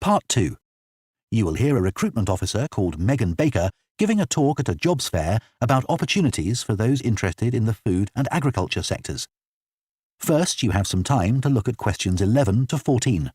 Part 2. You will hear a recruitment officer called Megan Baker giving a talk at a jobs fair about opportunities for those interested in the food and agriculture sectors. First, you have some time to look at questions 11 to 14.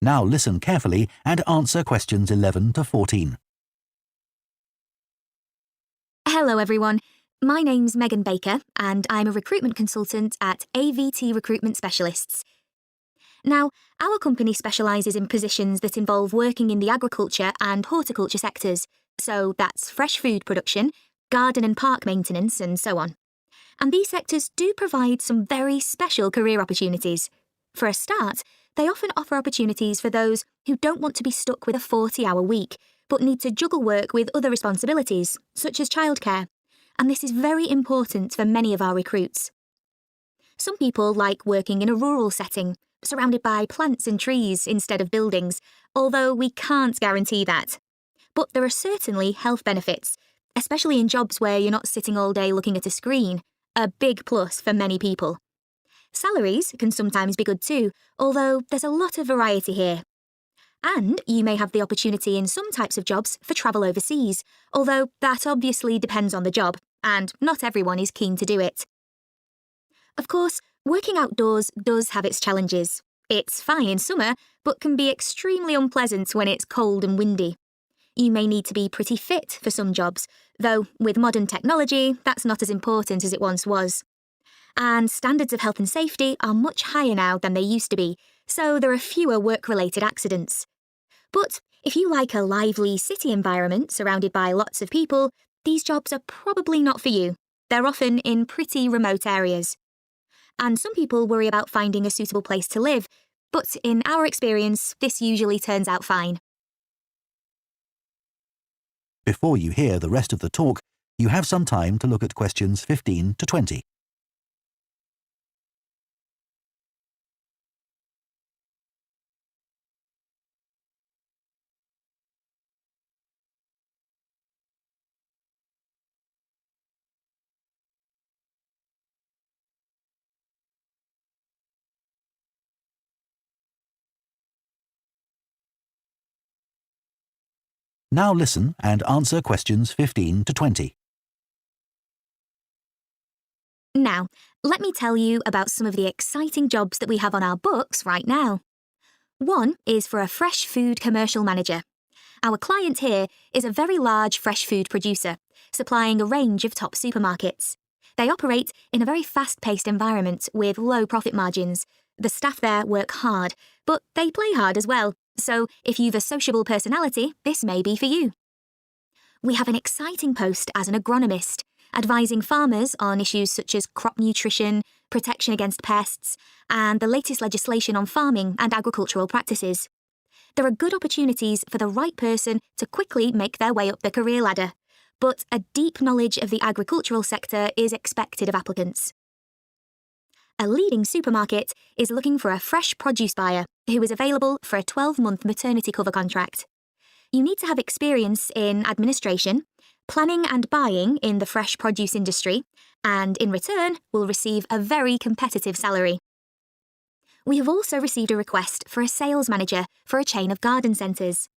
Now listen carefully and answer questions 11 to 14. Hello everyone, my name's Megan Baker and I'm a recruitment consultant at AVT Recruitment Specialists. Now, our company specialises in positions that involve working in the agriculture and horticulture sectors, so that's fresh food production, garden and park maintenance and so on. And these sectors do provide some very special career opportunities. For a start, they often offer opportunities for those who don't want to be stuck with a 40-hour week, but need to juggle work with other responsibilities, such as childcare, and this is very important for many of our recruits. Some people like working in a rural setting, surrounded by plants and trees instead of buildings, although we can't guarantee that. But there are certainly health benefits, especially in jobs where you're not sitting all day looking at a screen, a big plus for many people. Salaries can sometimes be good too, although there's a lot of variety here. And you may have the opportunity in some types of jobs for travel overseas, although that obviously depends on the job, and not everyone is keen to do it. Of course, working outdoors does have its challenges. It's fine in summer, but can be extremely unpleasant when it's cold and windy. You may need to be pretty fit for some jobs, though with modern technology, that's not as important as it once was. And standards of health and safety are much higher now than they used to be, so there are fewer work-related accidents. But if you like a lively city environment surrounded by lots of people, these jobs are probably not for you. They're often in pretty remote areas. And some people worry about finding a suitable place to live, but in our experience, this usually turns out fine. Before you hear the rest of the talk, you have some time to look at questions 15 to 20. Now listen and answer questions 15 to 20. Now, let me tell you about some of the exciting jobs that we have on our books right now. One is for a fresh food commercial manager. Our client here is a very large fresh food producer, supplying a range of top supermarkets. They operate in a very fast-paced environment with low profit margins. The staff there work hard, but they play hard as well. So if you've a sociable personality, this may be for you. We have an exciting post as an agronomist, advising farmers on issues such as crop nutrition, protection against pests, and the latest legislation on farming and agricultural practices. There are good opportunities for the right person to quickly make their way up the career ladder, but a deep knowledge of the agricultural sector is expected of applicants. A leading supermarket is looking for a fresh produce buyer who is available for a 12-month maternity cover contract. You need to have experience in administration, planning and buying in the fresh produce industry, and in return will receive a very competitive salary. We have also received a request for a sales manager for a chain of garden centres.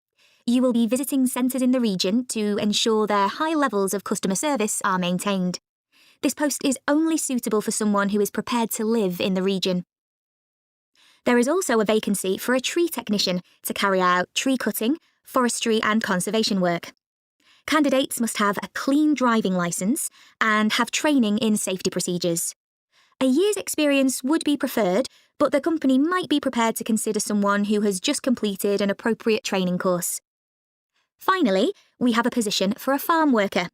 You will be visiting centres in the region to ensure their high levels of customer service are maintained. This post is only suitable for someone who is prepared to live in the region. There is also a vacancy for a tree technician to carry out tree cutting, forestry and conservation work. Candidates must have a clean driving licence and have training in safety procedures. A year's experience would be preferred, but the company might be prepared to consider someone who has just completed an appropriate training course. Finally, we have a position for a farm worker.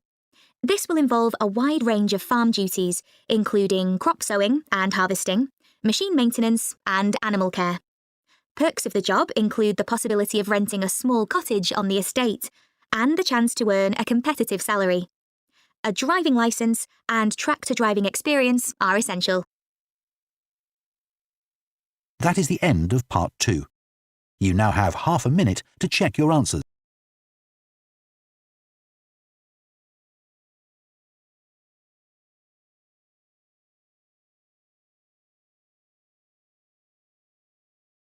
This will involve a wide range of farm duties, including crop sowing and harvesting, machine maintenance, and animal care. Perks of the job include the possibility of renting a small cottage on the estate and the chance to earn a competitive salary. A driving licence and tractor driving experience are essential. That is the end of part 2. You now have half a minute to check your answers.